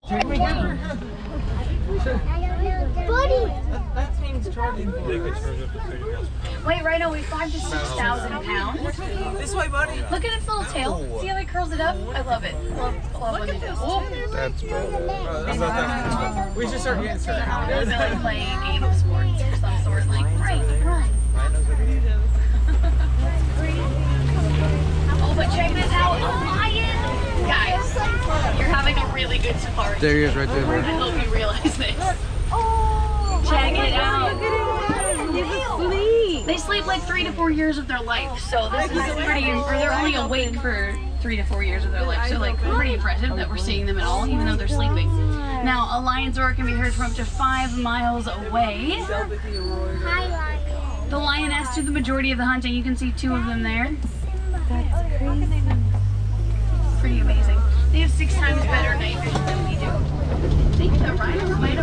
That thing's charging for Wait, Rhino, we 5,000 to 6,000 pounds. This way, buddy. Look at its little tail. See how it curls it up? I love it. Love when they do. Oh. That's We should start getting surrounded. They're like playing a game of sports of some sort, like right, run. Oh, but check this out, a lion! Guys, you're having a really good safari. There he is right there. I hope you realize this. Check it out. They sleep like 3 to 4 years of their life, so this is pretty, or they're only awake for 3 to 4 years of their life, so like pretty impressive that we're seeing them at all, even though they're sleeping. Now, a lion's roar can be heard from up to 5 miles away. The lioness do the majority of the hunting. You can see 2 of them there. That's crazy. Pretty amazing. They have 6 times better night vision than we do. Think the rhinos might